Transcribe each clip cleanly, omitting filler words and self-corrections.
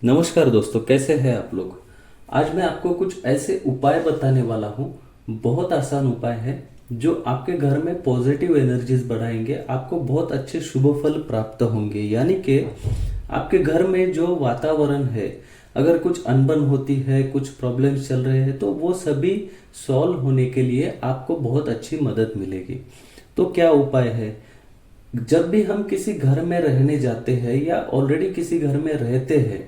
नमस्कार दोस्तों, कैसे हैं आप लोग। आज मैं आपको कुछ ऐसे उपाय बताने वाला हूँ। बहुत आसान उपाय है जो आपके घर में पॉजिटिव एनर्जीज बढ़ाएंगे। आपको बहुत अच्छे शुभ फल प्राप्त होंगे। यानी कि आपके घर में जो वातावरण है, अगर कुछ अनबन होती है, कुछ प्रॉब्लम्स चल रहे हैं, तो वो सभी सॉल्व होने के लिए आपको बहुत अच्छी मदद मिलेगी। तो क्या उपाय है। जब भी हम किसी घर में रहने जाते हैं या ऑलरेडी किसी घर में रहते हैं,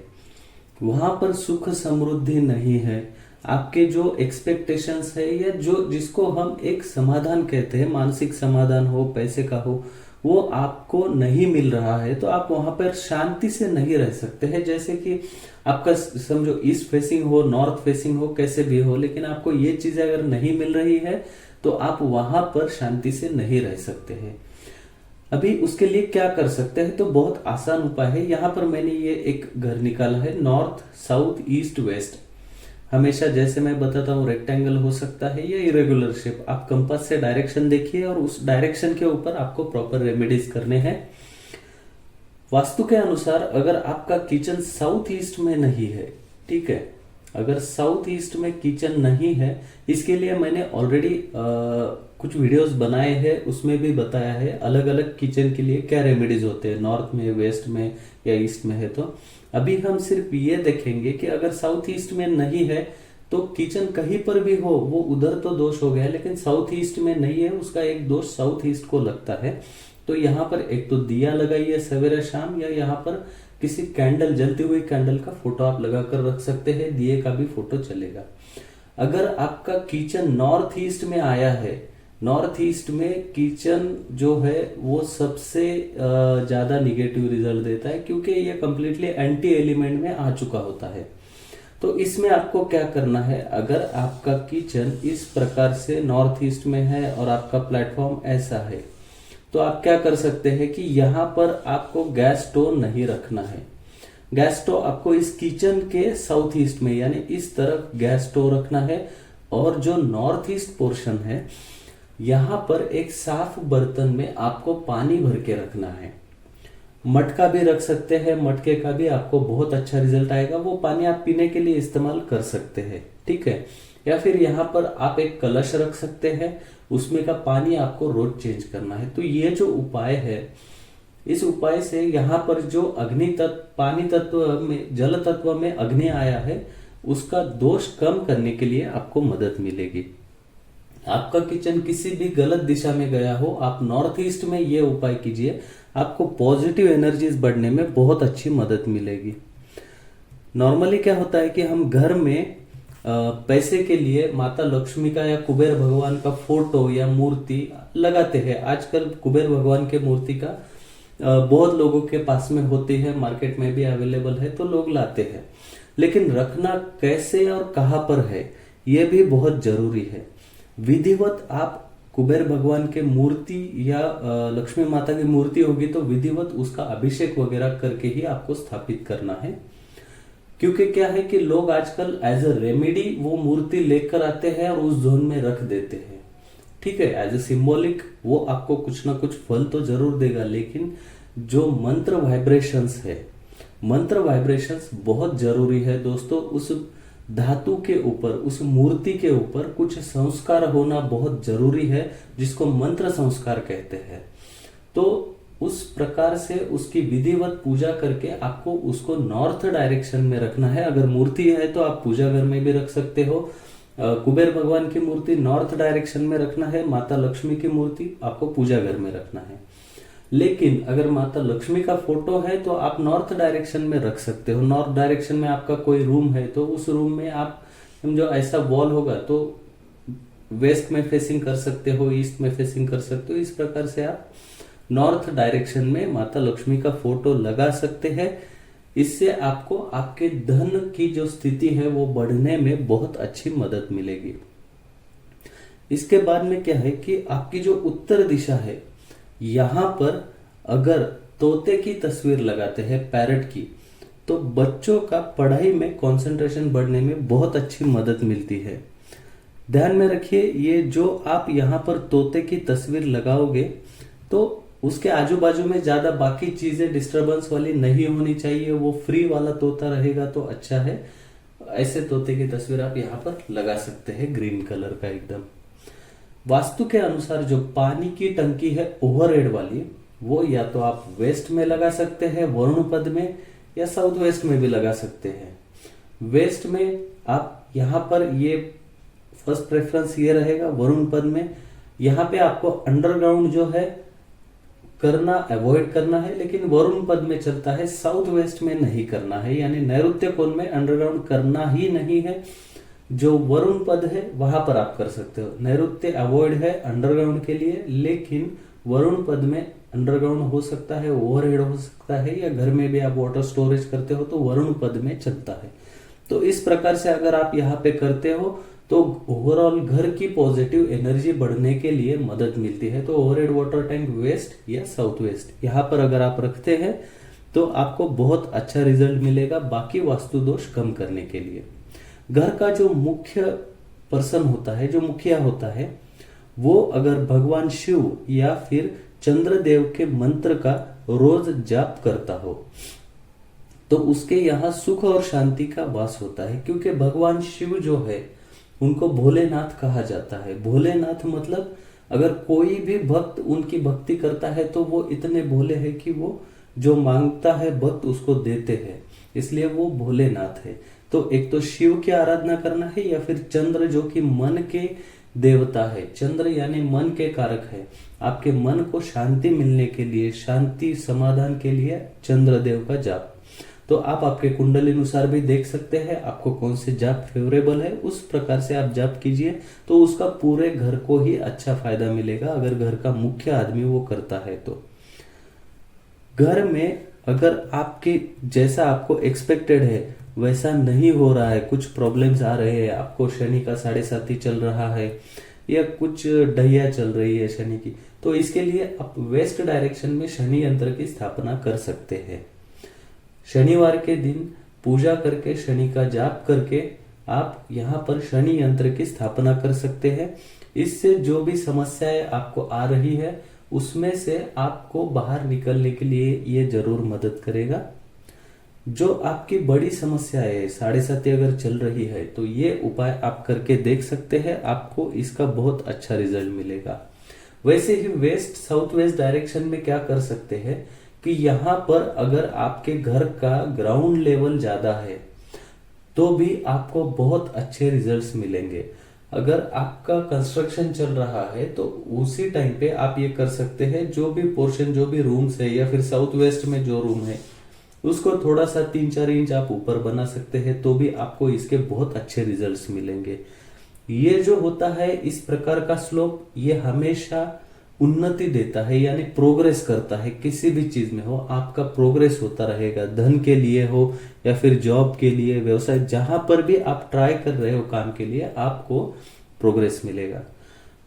वहां पर सुख समृद्धि नहीं है, आपके जो एक्सपेक्टेशंस है या जो जिसको हम एक समाधान कहते हैं, मानसिक समाधान हो, पैसे का हो, वो आपको नहीं मिल रहा है, तो आप वहां पर शांति से नहीं रह सकते हैं। जैसे कि आपका समझो ईस्ट फेसिंग हो, नॉर्थ फेसिंग हो, कैसे भी हो, लेकिन आपको ये चीजें अगर नहीं मिल रही है तो आप वहां पर शांति से नहीं रह सकते हैं। अभी उसके लिए क्या कर सकते हैं, तो बहुत आसान उपाय है। यहां पर मैंने ये एक घर निकाला है, नॉर्थ साउथ ईस्ट वेस्ट। हमेशा जैसे मैं बताता हूँ, रेक्टेंगल हो सकता है या इरेगुलर शेप। आप कंपास से डायरेक्शन देखिए और उस डायरेक्शन के ऊपर आपको प्रॉपर रेमेडीज करने हैं। वास्तु के अनुसार अगर आपका किचन साउथ ईस्ट में नहीं है, ठीक है, अगर साउथ ईस्ट में किचन नहीं है, इसके लिए मैंने ऑलरेडी कुछ वीडियोस बनाए हैं, उसमें भी बताया है अलग अलग किचन के लिए क्या रेमेडीज होते हैं, नॉर्थ में, वेस्ट में या ईस्ट में है। तो अभी हम सिर्फ ये देखेंगे कि अगर साउथ ईस्ट में नहीं है तो किचन कहीं पर भी हो, वो उधर तो दोष हो गया, लेकिन साउथ ईस्ट में नहीं है, उसका एक दोष साउथ ईस्ट को लगता है। तो यहाँ पर एक तो दिया लगाइए सवेरे शाम, या यहाँ पर किसी कैंडल, जलती हुई कैंडल का फोटो आप लगा कर रख सकते हैं, दिए का भी फोटो चलेगा। अगर आपका किचन नॉर्थ ईस्ट में आया है, नॉर्थ ईस्ट में किचन जो है वो सबसे ज्यादा निगेटिव रिजल्ट देता है, क्योंकि ये कंप्लीटली एंटी एलिमेंट में आ चुका होता है। तो इसमें आपको क्या करना है, अगर आपका किचन इस प्रकार से नॉर्थ ईस्ट में है और आपका प्लेटफॉर्म ऐसा है, तो आप क्या कर सकते हैं कि यहां पर आपको गैस स्टोव नहीं रखना है। गैस स्टोव आपको इस किचन के साउथ ईस्ट में, यानी इस तरफ गैस स्टोव रखना है। और जो नॉर्थ ईस्ट पोर्शन है, यहां पर एक साफ बर्तन में आपको पानी भर के रखना है। मटका भी रख सकते हैं, मटके का भी आपको बहुत अच्छा रिजल्ट आएगा। वो पानी आप पीने के लिए इस्तेमाल कर सकते हैं, ठीक है। या फिर यहाँ पर आप एक कलश रख सकते हैं, उसमें का पानी आपको रोज चेंज करना है। तो ये जो उपाय है, इस उपाय से यहाँ पर जो अग्नि तत्व, पानी तत्व में, जल तत्व में अग्नि आया है, उसका दोष कम करने के लिए आपको मदद मिलेगी। आपका किचन किसी भी गलत दिशा में गया हो, आप नॉर्थ ईस्ट में ये उपाय कीजिए, आपको पॉजिटिव एनर्जीज बढ़ने में बहुत अच्छी मदद मिलेगी। नॉर्मली क्या होता है कि हम घर में पैसे के लिए माता लक्ष्मी का या कुबेर भगवान का फोटो या मूर्ति लगाते हैं। आजकल कुबेर भगवान के मूर्ति का बहुत लोगों के पास में होती है, मार्केट में भी अवेलेबल है, तो लोग लाते हैं। लेकिन रखना कैसे और कहाँ पर है, यह भी बहुत जरूरी है। विधिवत आप कुबेर भगवान के मूर्ति या लक्ष्मी माता की मूर्ति होगी तो विधिवत उसका अभिषेक वगैरह करके ही आपको स्थापित करना है। क्योंकि क्या है कि लोग आजकल एज अ रेमेडी वो मूर्ति लेकर आते हैं और उस जोन में रख देते हैं, ठीक है, एज ए सिंबॉलिक। वो आपको कुछ ना कुछ फल तो जरूर देगा, लेकिन जो मंत्र वाइब्रेशंस है, मंत्र वाइब्रेशंस बहुत जरूरी है दोस्तों। उस धातु के ऊपर, उस मूर्ति के ऊपर कुछ संस्कार होना बहुत जरूरी है, जिसको मंत्र संस्कार कहते हैं। तो उस प्रकार से उसकी विधिवत पूजा करके आपको उसको नॉर्थ डायरेक्शन में रखना है। अगर मूर्ति है तो आप पूजा घर में भी रख सकते हो। कुबेर भगवान की मूर्ति नॉर्थ डायरेक्शन में रखना है, माता लक्ष्मी की मूर्ति आपको पूजा घर में रखना है। लेकिन अगर माता लक्ष्मी का फोटो है तो आप नॉर्थ डायरेक्शन में रख सकते हो। नॉर्थ डायरेक्शन में आपका कोई रूम है तो उस रूम में आप समझो ऐसा वॉल होगा तो वेस्ट में फेसिंग कर सकते हो, ईस्ट में फेसिंग कर सकते हो। इस प्रकार से आप नॉर्थ डायरेक्शन में माता लक्ष्मी का फोटो लगा सकते हैं। इससे आपको आपके धन की जो स्थिति है वो बढ़ने में बहुत अच्छी मदद मिलेगी। इसके बाद में क्या है कि आपकी जो उत्तर दिशा है, यहां पर अगर तोते की तस्वीर लगाते हैं, पैरट की, तो बच्चों का पढ़ाई में कंसंट्रेशन बढ़ने में बहुत अच्छी मदद मिलती है। ध्यान में रखिए, ये जो आप यहां पर तोते की तस्वीर लगाओगे तो उसके आजू बाजू में ज्यादा बाकी चीजें डिस्टरबेंस वाली नहीं होनी चाहिए, वो फ्री वाला तोता रहेगा तो अच्छा है। ऐसे तोते की तस्वीर आप यहाँ पर लगा सकते हैं, ग्रीन कलर का एकदम। वास्तु के अनुसार जो पानी की टंकी है ओवरहेड वाली, वो या तो आप वेस्ट में लगा सकते हैं वरुण पद में, या साउथ वेस्ट में भी लगा सकते हैं। वेस्ट में आप यहाँ पर ये फर्स्ट प्रेफरेंस ये रहेगा वरुण पद में। यहाँ पे आपको अंडरग्राउंड जो है करना अवॉइड करना है, लेकिन वरुण पद में चलता है, साउथ वेस्ट में नहीं करना है, यानी नैऋत्य कोण में अंडरग्राउंड करना ही नहीं है। जो वरुण पद है वहां पर आप कर सकते हो। नैऋत्य अवॉइड है अंडरग्राउंड के लिए, लेकिन वरुण पद में अंडरग्राउंड हो सकता है, ओवरहेड हो सकता है, या घर में भी आप वाटर स्टोरेज करते हो तो वरुण पद में चलता है। तो इस प्रकार से अगर आप यहाँ पे करते हो तो ओवरऑल घर की पॉजिटिव एनर्जी बढ़ने के लिए मदद मिलती है। तो ओवरहेड वाटर टैंक वेस्ट या साउथ वेस्ट यहाँ पर अगर आप रखते हैं तो आपको बहुत अच्छा रिजल्ट मिलेगा बाकी वास्तु दोष कम करने के लिए। घर का जो मुख्य पर्सन होता है, जो मुखिया होता है, वो अगर भगवान शिव या फिर चंद्रदेव के मंत्र का रोज जाप करता हो तो उसके यहाँ सुख और शांति का वास होता है। क्योंकि भगवान शिव जो है उनको भोलेनाथ कहा जाता है। भोलेनाथ मतलब अगर कोई भी भक्त उनकी भक्ति करता है तो वो इतने भोले हैं कि वो जो मांगता है भक्त उसको देते हैं, इसलिए वो भोलेनाथ है। तो एक तो शिव की आराधना करना है, या फिर चंद्र जो कि मन के देवता है, चंद्र यानी मन के कारक है। आपके मन को शांति मिलने के लिए, शांति समाधान के लिए चंद्रदेव का जाप। तो आप आपके कुंडली अनुसार भी देख सकते हैं आपको कौन से जाप फेवरेबल है, उस प्रकार से आप जाप कीजिए तो उसका पूरे घर को ही अच्छा फायदा मिलेगा, अगर घर का मुख्य आदमी वो करता है तो। घर में अगर आपके जैसा आपको एक्सपेक्टेड है वैसा नहीं हो रहा है, कुछ प्रॉब्लम्स आ रहे हैं, आपको शनि का 7.5 चल रहा है या कुछ ढैया चल रही है शनि की, तो इसके लिए आप वेस्ट डायरेक्शन में शनि यंत्र की स्थापना कर सकते हैं। शनिवार के दिन पूजा करके, शनि का जाप करके आप यहाँ पर शनि यंत्र की स्थापना कर सकते हैं। इससे जो भी समस्याएं आपको आ रही है उसमें से आपको बाहर निकलने के लिए ये जरूर मदद करेगा। जो आपकी बड़ी समस्या है 7.5 अगर चल रही है तो ये उपाय आप करके देख सकते हैं, आपको इसका बहुत अच्छा रिजल्ट मिलेगा। वैसे ही वेस्ट साउथ वेस्ट डायरेक्शन में क्या कर सकते हैं कि यहाँ पर अगर आपके घर का ग्राउंड लेवल ज्यादा है तो भी आपको बहुत अच्छे रिजल्ट्स मिलेंगे। अगर आपका कंस्ट्रक्शन चल रहा है तो उसी टाइम पे आप ये कर सकते हैं, जो भी पोर्शन, जो भी रूम्स है या फिर साउथ वेस्ट में जो रूम है उसको थोड़ा सा 3-4 इंच आप ऊपर बना सकते हैं, तो भी आपको इसके बहुत अच्छे रिजल्ट्स मिलेंगे। ये जो होता है इस प्रकार का स्लोप, ये हमेशा उन्नति देता है, यानी प्रोग्रेस करता है। किसी भी चीज में हो आपका प्रोग्रेस होता रहेगा, धन के लिए हो या फिर जॉब के लिए, व्यवसाय, जहां पर भी आप ट्राई कर रहे हो काम के लिए आपको प्रोग्रेस मिलेगा।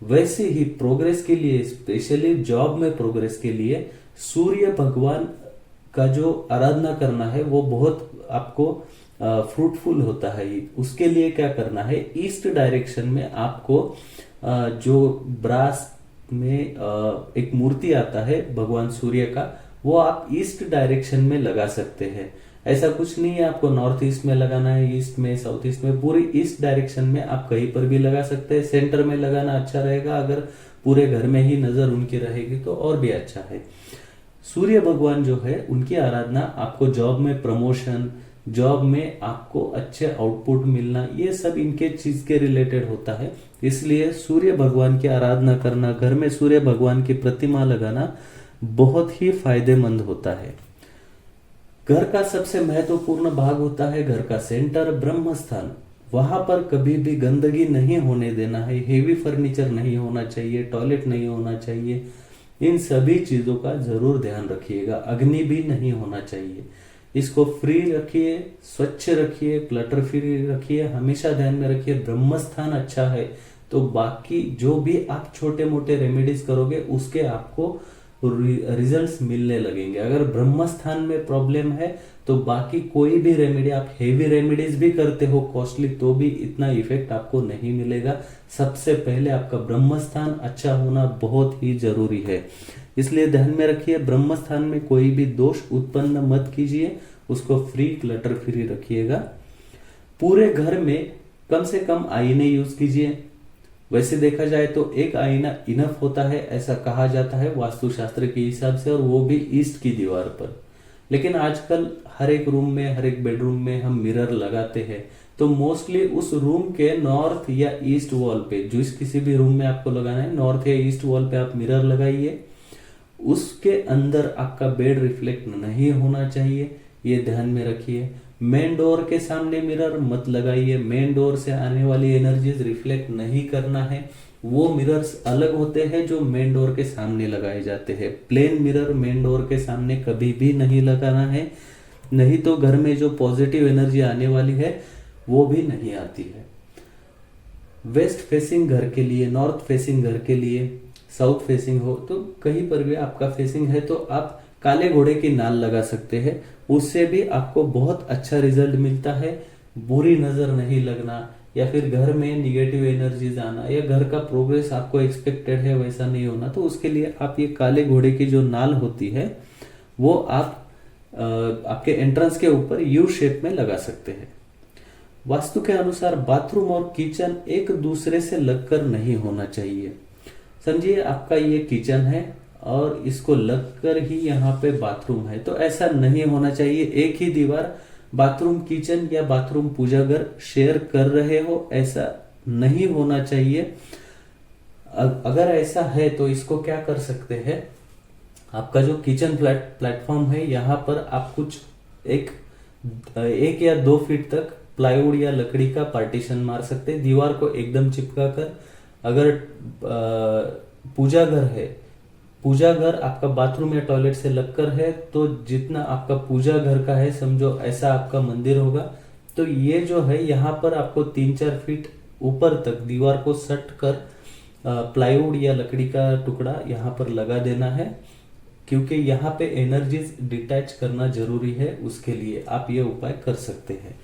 वैसे ही प्रोग्रेस के लिए, स्पेशली जॉब में प्रोग्रेस के लिए सूर्य भगवान का जो आराधना करना है वो बहुत आपको फ्रूटफुल होता है। उसके लिए क्या करना है, ईस्ट डायरेक्शन में आपको जो ब्रास में एक मूर्ति आता है भगवान सूर्य का, वो आप ईस्ट डायरेक्शन में लगा सकते हैं। ऐसा कुछ नहीं है आपको नॉर्थ ईस्ट में लगाना है, ईस्ट में, साउथ ईस्ट में, पूरी ईस्ट डायरेक्शन में आप कहीं पर भी लगा सकते हैं। सेंटर में लगाना अच्छा रहेगा, अगर पूरे घर में ही नजर उनकी रहेगी तो और भी अच्छा है। सूर्य भगवान जो है उनकी आराधना आपको जॉब में प्रमोशन, जॉब में आपको अच्छे आउटपुट मिलना, ये सब इनके चीज के रिलेटेड होता है। इसलिए सूर्य भगवान की आराधना करना, घर में सूर्य भगवान की प्रतिमा लगाना बहुत ही फायदेमंद होता है। घर का सबसे महत्वपूर्ण भाग होता है घर का सेंटर, ब्रह्म स्थान। वहां पर कभी भी गंदगी नहीं होने देना है, हेवी फर्नीचर नहीं होना चाहिए, टॉयलेट नहीं होना चाहिए, इन सभी चीजों का जरूर ध्यान रखिएगा। अग्नि भी नहीं होना चाहिए, इसको फ्री रखिए, स्वच्छ रखिए, क्लटर फ्री रखिए, हमेशा ध्यान में रखिए। ब्रह्म स्थान अच्छा है तो बाकी जो भी आप छोटे मोटे रेमेडीज करोगे उसके आपको रिजल्ट्स मिलने लगेंगे। अगर ब्रह्म स्थान में प्रॉब्लम है तो बाकी कोई भी रेमेडी, आप हेवी रेमेडीज भी करते हो कॉस्टली, तो भी इतना इफेक्ट आपको नहीं मिलेगा। सबसे पहले आपका ब्रह्म स्थान अच्छा होना बहुत ही जरूरी है। इसलिए ध्यान में रखिए, ब्रह्म स्थान में कोई भी दोष उत्पन्न मत कीजिए, उसको फ्री क्लटर फ्री रखिएगा। पूरे घर में कम से कम आईने यूज कीजिए। वैसे देखा जाए तो एक आईना इनफ होता है, ऐसा कहा जाता है वास्तुशास्त्र के हिसाब से, और वो भी ईस्ट की दीवार पर। लेकिन आजकल हर एक रूम में, हर एक बेडरूम में हम मिरर लगाते हैं, तो मोस्टली उस रूम के नॉर्थ या ईस्ट वॉल पे, जिस किसी भी रूम में आपको लगाना है, नॉर्थ या ईस्ट वॉल पे आप मिरर लगाइए। उसके अंदर आपका बेड रिफ्लेक्ट नहीं होना चाहिए, ये ध्यान में रखिए। मेन डोर के सामने मिरर मत लगाइए, मेन डोर से आने वाली एनर्जीज रिफ्लेक्ट नहीं करना है। वो मिरर्स अलग होते हैं जो मेन डोर के सामने लगाए जाते हैं। प्लेन मिरर मेन डोर के सामने कभी भी नहीं लगाना है, नहीं तो घर में जो पॉजिटिव एनर्जी आने वाली है वो भी नहीं आती है। वेस्ट फेसिंग घर के लिए, नॉर्थ फेसिंग घर के लिए, साउथ फेसिंग हो तो कहीं पर भी आपका फेसिंग है तो आप काले घोड़े की नाल लगा सकते हैं, उससे भी आपको बहुत अच्छा रिजल्ट मिलता है। बुरी नजर नहीं लगना, या फिर घर में निगेटिव एनर्जीज आना, या घर का प्रोग्रेस आपको एक्सपेक्टेड है वैसा नहीं होना, तो उसके लिए आप ये काले घोड़े की जो नाल होती है वो आप आपके एंट्रेंस के ऊपर यू शेप में लगा सकते हैं। वास्तु के अनुसार बाथरूम और किचन एक दूसरे से लगकर नहीं होना चाहिए। समझिए आपका ये किचन है और इसको लगकर ही यहाँ पे बाथरूम है, तो ऐसा नहीं होना चाहिए। एक ही दीवार बाथरूम किचन या बाथरूम पूजा घर शेयर कर रहे हो, ऐसा नहीं होना चाहिए। अगर ऐसा है तो इसको क्या कर सकते हैं, आपका जो किचन प्लेटफॉर्म है यहाँ पर आप कुछ एक या 2 फीट तक प्लाईवुड या लकड़ी का पार्टीशन मार सकते हैं, दीवार को एकदम चिपका कर। अगर पूजा घर है, पूजा घर आपका बाथरूम या टॉयलेट से लगकर है, तो जितना आपका पूजा घर का है, समझो ऐसा आपका मंदिर होगा, तो ये जो है यहाँ पर आपको 3-4 फीट ऊपर तक दीवार को सट कर प्लाईवुड या लकड़ी का टुकड़ा यहाँ पर लगा देना है, क्योंकि यहाँ पे एनर्जीज डिटैच करना जरूरी है। उसके लिए आप ये उपाय कर सकते हैं।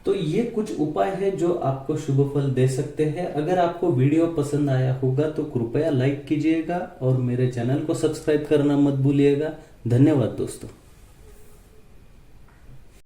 तो ये कुछ उपाय है जो आपको शुभ फल दे सकते हैं। अगर आपको वीडियो पसंद आया होगा तो कृपया लाइक कीजिएगा और मेरे चैनल को सब्सक्राइब करना मत भूलिएगा। धन्यवाद दोस्तों।